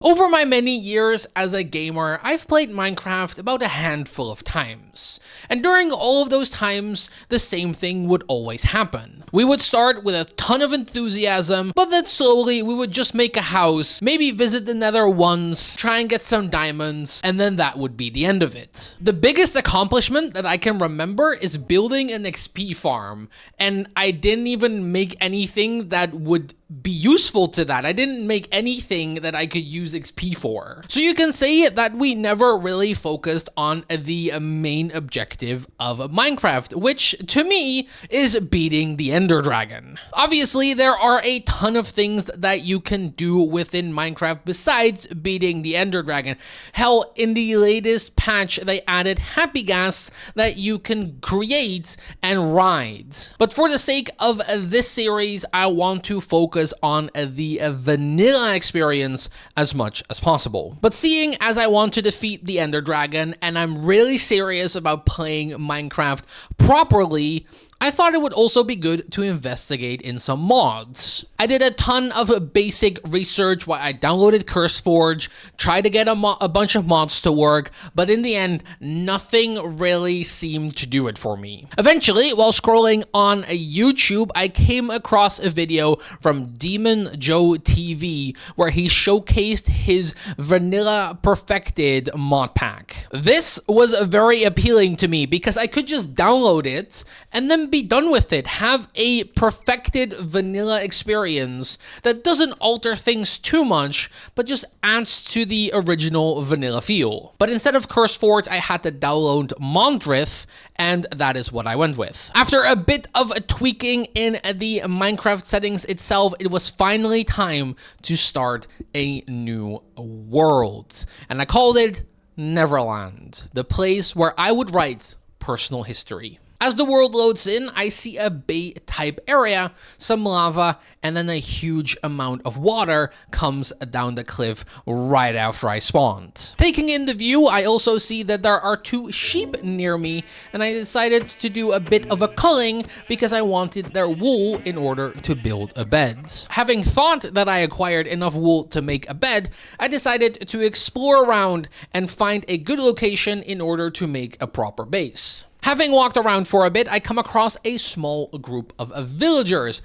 Over my many years as a gamer, I've played Minecraft about a handful of times. And during all of those times, the same thing would always happen. We would start with a ton of enthusiasm, but then slowly we would just make a house, maybe visit the Nether once, try and get some diamonds, and then that would be the end of it. The biggest accomplishment that I can remember is building an XP farm, and I didn't even make anything that would be useful to that. I didn't make anything that I could use XP for. So you can say that we never really focused on the main objective of Minecraft, which to me is beating the Ender Dragon. Obviously, there are a ton of things that you can do within Minecraft besides beating the Ender Dragon. Hell, in the latest patch, they added happy gas that you can create and ride. But for the sake of this series, I want to focus on the vanilla experience as much as possible. But seeing as I want to defeat the Ender Dragon and I'm really serious about playing Minecraft properly, I thought it would also be good to investigate in some mods. I did a ton of basic research while I downloaded CurseForge, tried to get a bunch of mods to work, but in the end, nothing really seemed to do it for me. Eventually, while scrolling on YouTube, I came across a video from Demon Joe TV where he showcased his vanilla perfected mod pack. This was very appealing to me because I could just download it and then be done with it, have a perfected vanilla experience that doesn't alter things too much, but just adds to the original vanilla feel. But instead of CurseForge, I had to download Mondrith, and that is what I went with. After a bit of tweaking in the Minecraft settings itself, it was finally time to start a new world. And I called it Neverland, the place where I would write personal history. As the world loads in, I see a bay-type area, some lava, and then a huge amount of water comes down the cliff right after I spawned. Taking in the view, I also see that there are two sheep near me, and I decided to do a bit of a culling because I wanted their wool in order to build a bed. Having thought that I acquired enough wool to make a bed, I decided to explore around and find a good location in order to make a proper base. Having walked around for a bit, I come across a small group of villagers.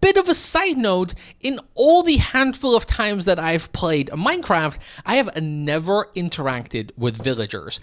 Bit of a side note, in all the handful of times that I've played Minecraft, I have never interacted with villagers.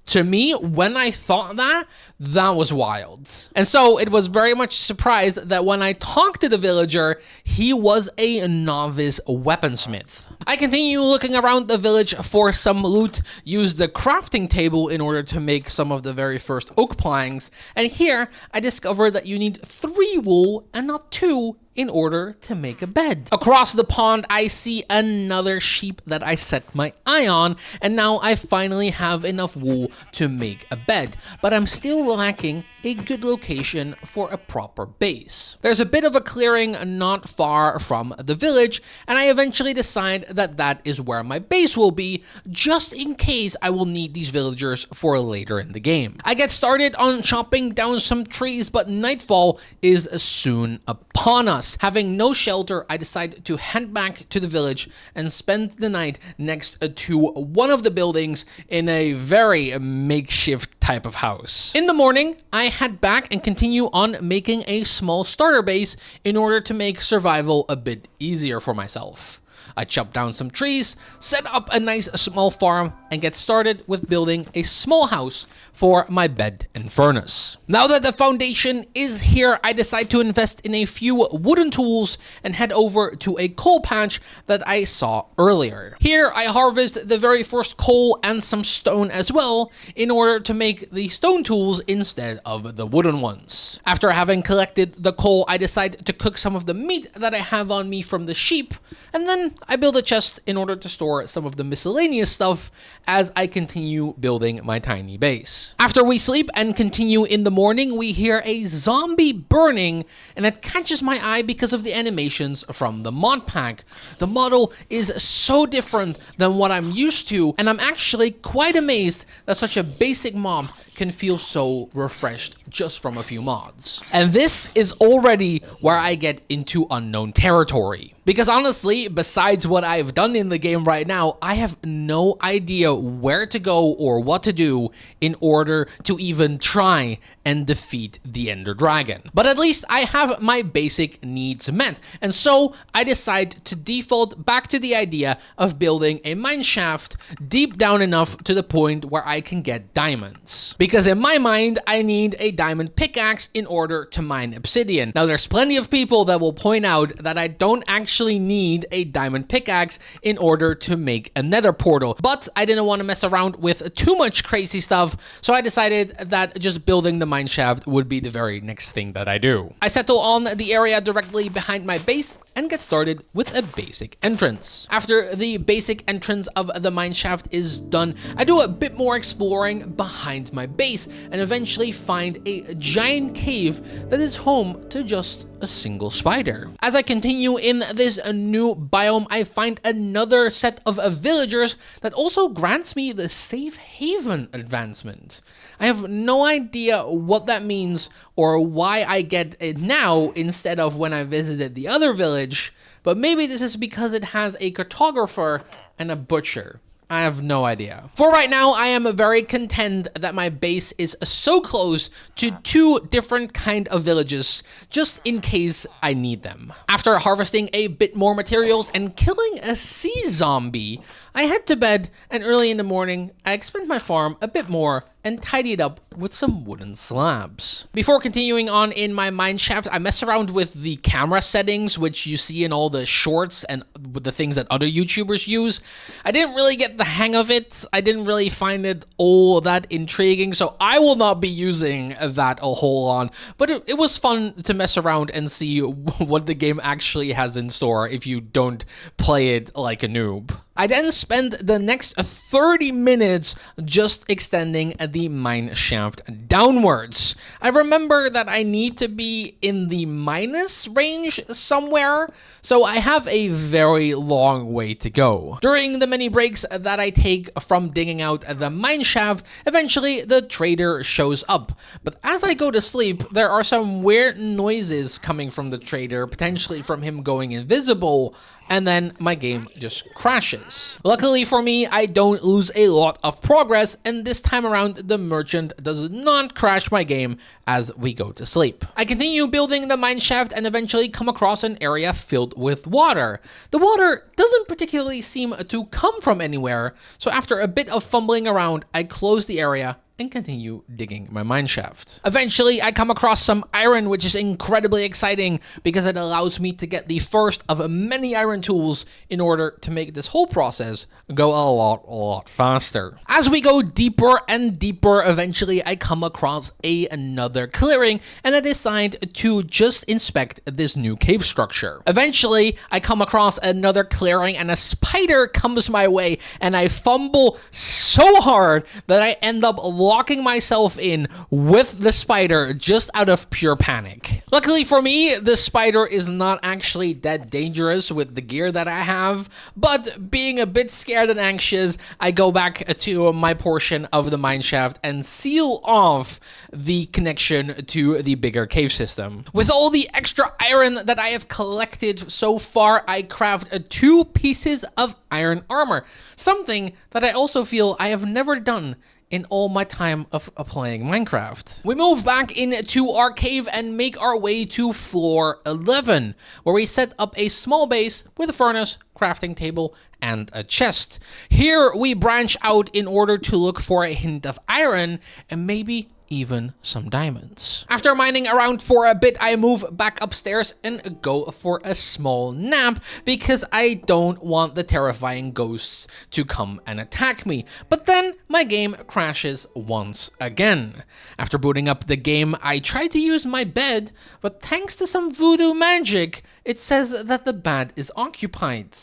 To me, when I thought that was wild. And so it was very much surprised that when I talked to the villager, he was a novice weaponsmith. I continue looking around the village for some loot, use the crafting table in order to make some of the very first oak planks, and here I discover that you need 3 wool and not 2 in order to make a bed. Across the pond, I see another sheep that I set my eye on, and now I finally have enough wool to make a bed, but I'm still lacking a good location for a proper base. There's a bit of a clearing not far from the village, and I eventually decide that that is where my base will be, just in case I will need these villagers for later in the game. I get started on chopping down some trees, but nightfall is soon upon us. Having no shelter, I decide to head back to the village and spend the night next to one of the buildings in a very makeshift type of house. In the morning, I head back and continue on making a small starter base in order to make survival a bit easier for myself. I chop down some trees, set up a nice small farm, and get started with building a small house for my bed and furnace. Now that the foundation is here, I decide to invest in a few wooden tools and head over to a coal patch that I saw earlier. Here, I harvest the very first coal and some stone as well in order to make the stone tools instead of the wooden ones. After having collected the coal, I decide to cook some of the meat that I have on me from the sheep, and then I build a chest in order to store some of the miscellaneous stuff as I continue building my tiny base. After we sleep and continue in the morning, we hear a zombie burning, and it catches my eye because of the animations from the mod pack. The model is so different than what I'm used to, and I'm actually quite amazed that such a basic mob can feel so refreshed just from a few mods. And this is already where I get into unknown territory. Because honestly, besides what I've done in the game right now, I have no idea where to go or what to do in order to even try and defeat the Ender Dragon. But at least I have my basic needs met, and so I decide to default back to the idea of building a mine shaft deep down enough to the point where I can get diamonds. Because in my mind, I need a diamond pickaxe in order to mine obsidian. Now, there's plenty of people that will point out that I don't actually need a diamond pickaxe in order to make a nether portal, but I didn't want to mess around with too much crazy stuff, so I decided that just building the mine shaft would be the very next thing that I do. I settle on the area directly behind my base and get started with a basic entrance. After the basic entrance of the mine shaft is done, I do a bit more exploring behind my base and eventually find a giant cave that is home to just a single spider. As I continue in this new biome, I find another set of villagers that also grants me the safe haven advancement. I have no idea what that means or why I get it now instead of when I visited the other village, but maybe this is because it has a cartographer and a butcher. I have no idea. For right now, I am very content that my base is so close to two different kind of villages, just in case I need them. After harvesting a bit more materials and killing a sea zombie, I head to bed, and early in the morning, I expand my farm a bit more and tidy it up with some wooden slabs. Before continuing on in my mine shaft, I mess around with the camera settings, which you see in all the shorts and with the things that other YouTubers use. I didn't really get the hang of it. I didn't really find it all that intriguing, so I will not be using that a whole lot. But it was fun to mess around and see what the game actually has in store if you don't play it like a noob. I then spend the next 30 minutes just extending the mine shaft downwards. I remember that I need to be in the minus range somewhere, so I have a very long way to go. During the many breaks that I take from digging out the mine shaft, eventually the trader shows up. But as I go to sleep, there are some weird noises coming from the trader, potentially from him going invisible, and then my game just crashes. Luckily for me, I don't lose a lot of progress, and this time around, the merchant does not crash my game as we go to sleep. I continue building the mine shaft and eventually come across an area filled with water. The water doesn't particularly seem to come from anywhere, so after a bit of fumbling around, I close the area and continue digging my mine shaft. Eventually, I come across some iron, which is incredibly exciting because it allows me to get the first of many iron tools in order to make this whole process go a lot faster. As we go deeper and deeper, eventually I come across another clearing, and I decide to just inspect this new cave structure. Eventually, I come across another clearing and a spider comes my way, and I fumble so hard that I end up locking myself in with the spider just out of pure panic. Luckily for me, the spider is not actually that dangerous with the gear that I have, but being a bit scared and anxious, I go back to my portion of the mine shaft and seal off the connection to the bigger cave system. With all the extra iron that I have collected so far, I craft 2 pieces of iron armor, something that I also feel I have never done in all my time of playing Minecraft. We move back into our cave and make our way to floor 11, where we set up a small base with a furnace, crafting table, and a chest. Here we branch out in order to look for a hint of iron and maybe even some diamonds. After mining around for a bit, I move back upstairs and go for a small nap because I don't want the terrifying ghosts to come and attack me. But then my game crashes once again. After booting up the game, I try to use my bed, but thanks to some voodoo magic, it says that the bed is occupied.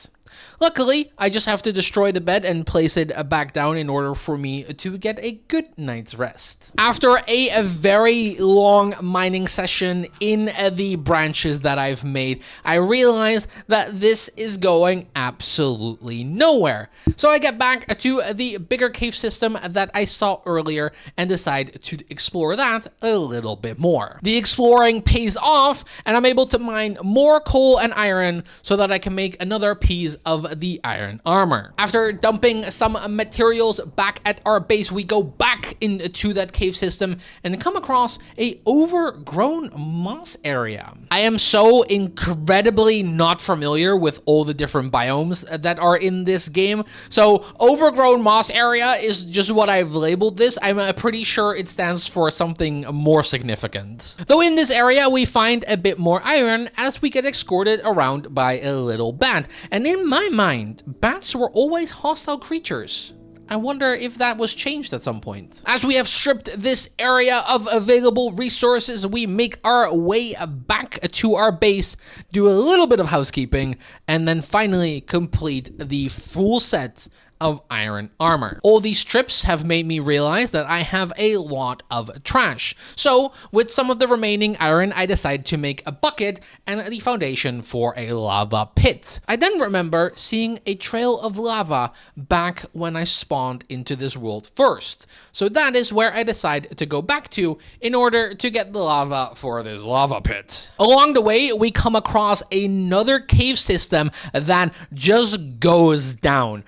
Luckily, I just have to destroy the bed and place it back down in order for me to get a good night's rest. After a very long mining session in the branches that I've made, I realized that this is going absolutely nowhere. So I get back to the bigger cave system that I saw earlier and decide to explore that a little bit more. The exploring pays off, and I'm able to mine more coal and iron so that I can make another piece of the iron armor. After dumping some materials back at our base, we go back into that cave system and come across a overgrown moss area. I am so incredibly not familiar with all the different biomes that are in this game, so overgrown moss area is just what I've labeled this. I'm pretty sure it stands for something more significant. Though in this area we find a bit more iron as we get escorted around by a little bat, and in my mind, bats were always hostile creatures. I wonder if that was changed at some point. As we have stripped this area of available resources, we make our way back to our base, do a little bit of housekeeping, and then finally complete the full set of iron armor. All these trips have made me realize that I have a lot of trash. So with some of the remaining iron, I decide to make a bucket and the foundation for a lava pit. I then remember seeing a trail of lava back when I spawned into this world first. So that is where I decide to go back to in order to get the lava for this lava pit. Along the way, we come across another cave system that just goes down.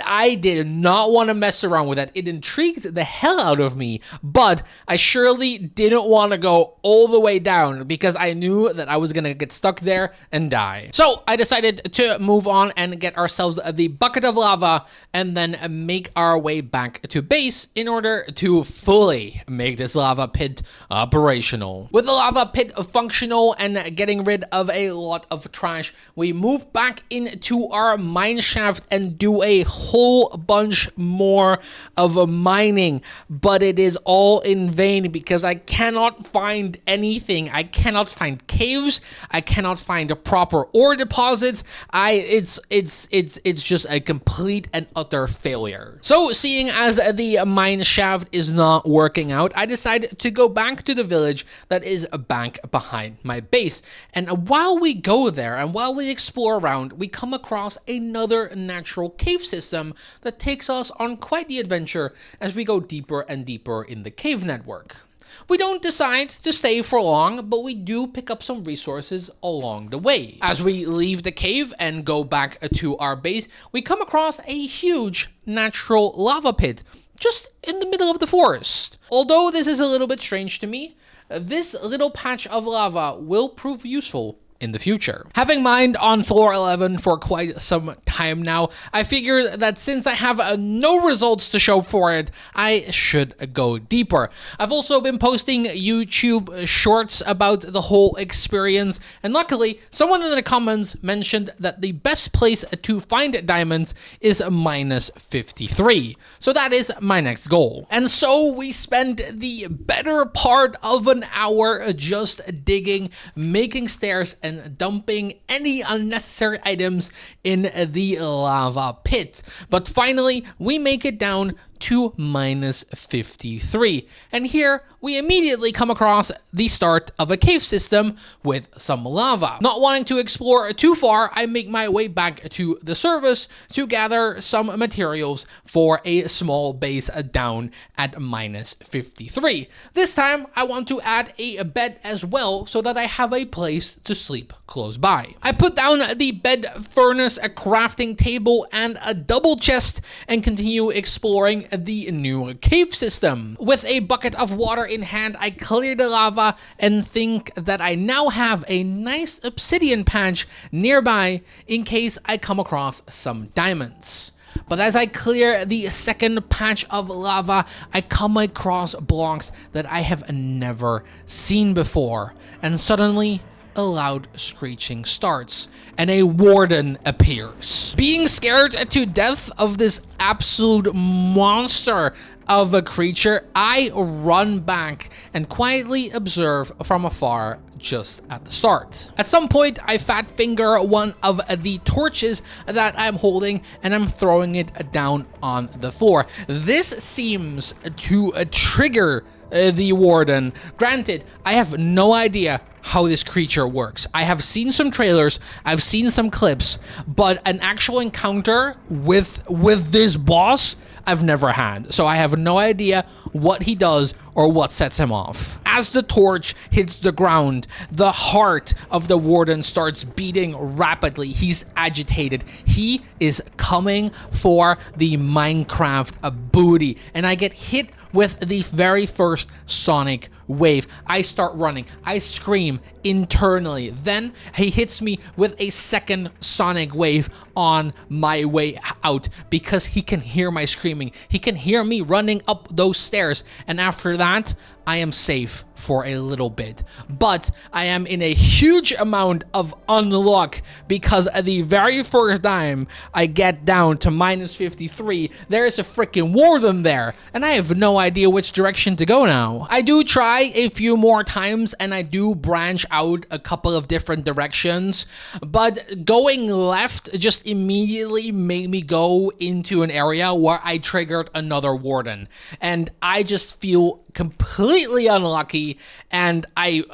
I did not want to mess around with that. It intrigued the hell out of me, but I surely didn't want to go all the way down because I knew that I was going to get stuck there and die. So I decided to move on and get ourselves the bucket of lava and then make our way back to base in order to fully make this lava pit operational. With the lava pit functional and getting rid of a lot of trash, we move back into our mine shaft and do a whole bunch more of mining, but it is all in vain because I cannot find anything. I cannot find caves. I cannot find a proper ore deposits. It's just a complete and utter failure. So seeing as the mine shaft is not working out, I decide to go back to the village that is back behind my base. And while we go there and while we explore around, we come across another natural cave system that takes us on quite the adventure as we go deeper and deeper in the cave network. We don't decide to stay for long, but we do pick up some resources along the way. As we leave the cave and go back to our base, we come across a huge natural lava pit just in the middle of the forest. Although this is a little bit strange to me, this little patch of lava will prove useful in the future. Having mined on floor 11 for quite some time now, I figured that since I have no results to show for it, I should go deeper. I've also been posting YouTube shorts about the whole experience, and luckily, someone in the comments mentioned that the best place to find diamonds is -53. So that is my next goal. And so we spent the better part of an hour just digging, making stairs, and dumping any unnecessary items in the lava pit. But finally, we make it down to -53. And here we immediately come across the start of a cave system with some lava. Not wanting to explore too far, I make my way back to the surface to gather some materials for a small base down at -53. This time I want to add a bed as well so that I have a place to sleep close by. I put down the bed furnace, a crafting table, and a double chest and continue exploring the new cave system. With a bucket of water in hand, I clear the lava and think that I now have a nice obsidian patch nearby in case I come across some diamonds. But as I clear the second patch of lava, I come across blocks that I have never seen before, and suddenly a loud screeching starts, and a warden appears. Being scared to death of this absolute monster of a creature, I run back and quietly observe from afar just at the start. At some point, I fat finger one of the torches that I'm holding and I'm throwing it down on the floor. This seems to trigger the warden. Granted, I have no idea how this creature works. I have seen some trailers, I've seen some clips, but an actual encounter with this boss, I've never had. So I have no idea what he does or what sets him off. As the torch hits the ground, the heart of the warden starts beating rapidly. He's agitated. He is coming for the Minecraft booty. And I get hit with the very first sonic wave. I start running. I scream internally. Then he hits me with a second sonic wave on my way out because he can hear my screaming. He can hear me running up those stairs. And after that, I am safe for a little bit. But I am in a huge amount of unluck because at the very first time I get down to minus 53, there is a freaking warden there, and I have no idea which direction to go now. I do try a few more times, and I do branch out a couple of different directions, but going left just immediately made me go into an area where I triggered another warden, and I just feel completely unlucky, and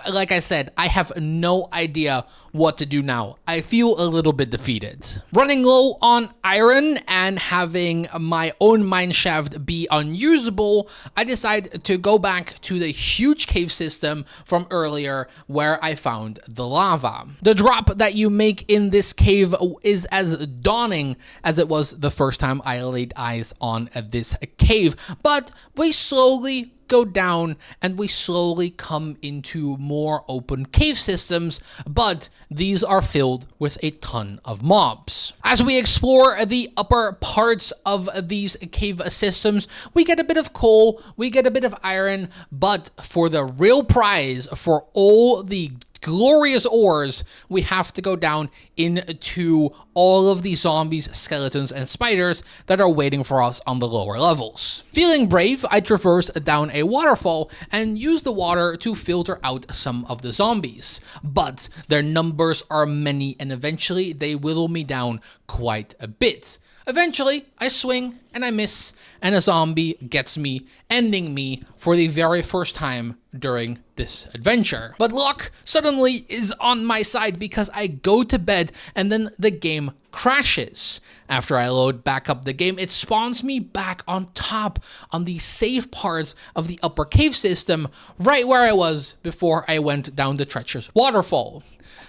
like I said, I have no idea what to do now. I feel a little bit defeated. Running low on iron and having my own mineshaft be unusable, I decide to go back to the huge cave system from earlier where I found the lava. The drop that you make in this cave is as daunting as it was the first time I laid eyes on this cave, but we slowly go down and we slowly come into more open cave systems, but these are filled with a ton of mobs. As we explore the upper parts of these cave systems, we get a bit of coal, we get a bit of iron, but for the real prize, for all the glorious ores, we have to go down into all of the zombies, skeletons, and spiders that are waiting for us on the lower levels. Feeling brave, I traverse down a waterfall and use the water to filter out some of the zombies. But their numbers are many, and eventually they whittle me down quite a bit. Eventually, I swing and I miss, and a zombie gets me, ending me for the very first time during this adventure. But luck suddenly is on my side because I go to bed and then the game crashes. After I load back up the game, it spawns me back on top on the safe parts of the upper cave system, right where I was before I went down the treacherous waterfall.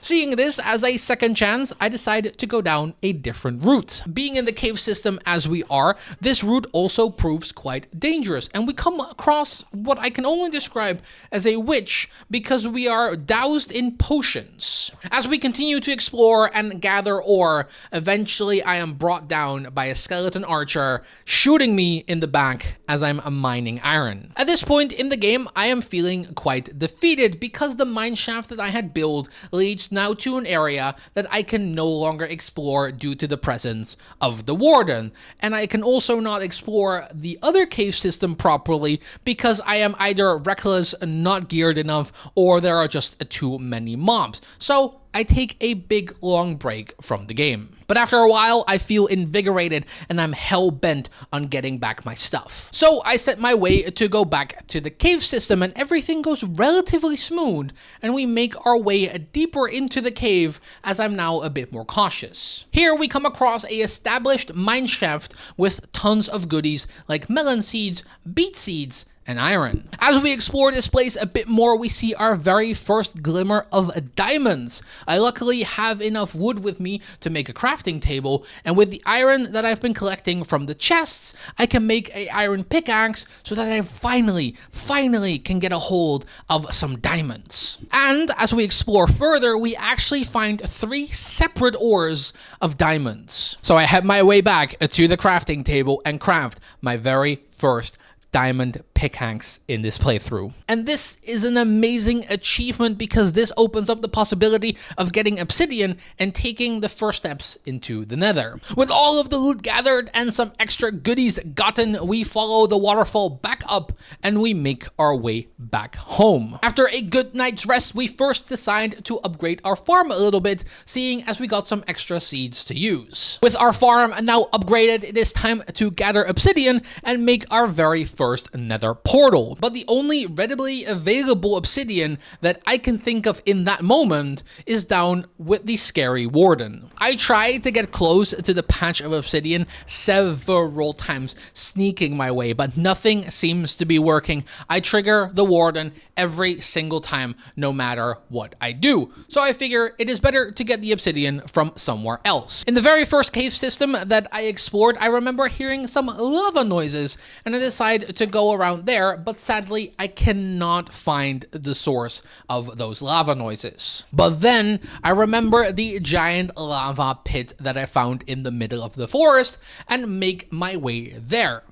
Seeing this as a second chance, I decide to go down a different route. Being in the cave system as we are, this route also proves quite dangerous, and we come across what I can only describe as a witch because we are doused in potions. As we continue to explore and gather ore, eventually I am brought down by a skeleton archer shooting me in the back as I'm mining iron. At this point in the game, I am feeling quite defeated because the mineshaft that I had built leads now to an area that I can no longer explore due to the presence of the warden. And I can also not explore the other cave system properly because I am either reckless, not geared enough, or there are just too many mobs. So I take a big long break from the game. But after a while, I feel invigorated and I'm hell-bent on getting back my stuff. So I set my way to go back to the cave system, and everything goes relatively smooth, and we make our way deeper into the cave as I'm now a bit more cautious. Here we come across a established mineshaft with tons of goodies like melon seeds, beet seeds, and iron. As we explore this place a bit more, we see our very first glimmer of diamonds. I luckily have enough wood with me to make a crafting table, and with the iron that I've been collecting from the chests, I can make an iron pickaxe so that I finally can get a hold of some diamonds. And as we explore further, we actually find 3 separate ores of diamonds. So I head my way back to the crafting table and craft my very first diamond pickaxe in this playthrough. And this is an amazing achievement because this opens up the possibility of getting obsidian and taking the first steps into the Nether. With all of the loot gathered and some extra goodies gotten, we follow the waterfall back up and we make our way back home. After a good night's rest, we first decide to upgrade our farm a little bit, seeing as we got some extra seeds to use. With our farm now upgraded, it is time to gather obsidian and make our very first Nether portal. But the only readily available obsidian that I can think of in that moment is down with the scary warden. I tried to get close to the patch of obsidian several times, sneaking my way, but nothing seems to be working. I trigger the warden every single time, no matter what I do. So I figure it is better to get the obsidian from somewhere else. In the very first cave system that I explored, I remember hearing some lava noises, and I decided to go around there, but sadly I cannot find the source of those lava noises. But then I remember the giant lava pit that I found in the middle of the forest and make my way there.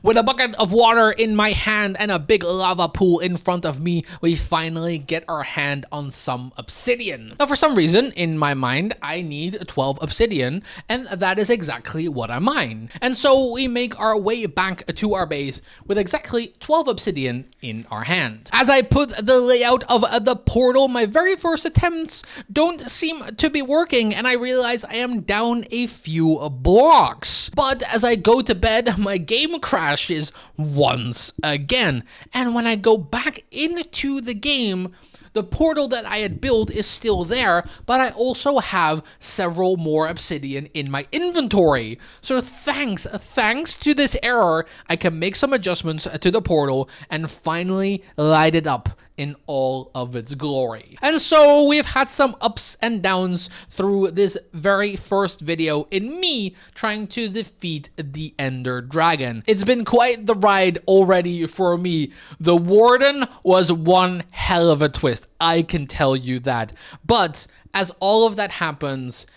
With a bucket of water in my hand and a big lava pool in front of me, we finally get our hand on some obsidian. Now, for some reason, in my mind, I need 12 obsidian, and that is exactly what I mine. And so we make our way back to our base with exactly 12 obsidian in our hand. As I put the layout of the portal, my very first attempts don't seem to be working, and I realize I am down a few blocks. But as I go to bed, my game crashes once again, and when I go back into the game, the portal that I had built is still there, but I also have several more obsidian in my inventory. So thanks to this error, I can make some adjustments to the portal and finally light it up in all of its glory. And so we've had some ups and downs through this very first video in me trying to defeat the Ender Dragon. It's been quite the ride already for me. The Warden was one hell of a twist, I can tell you that. But as all of that happens,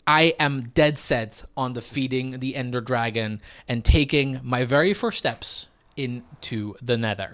I am dead set on defeating the Ender Dragon and taking my very first steps into the Nether.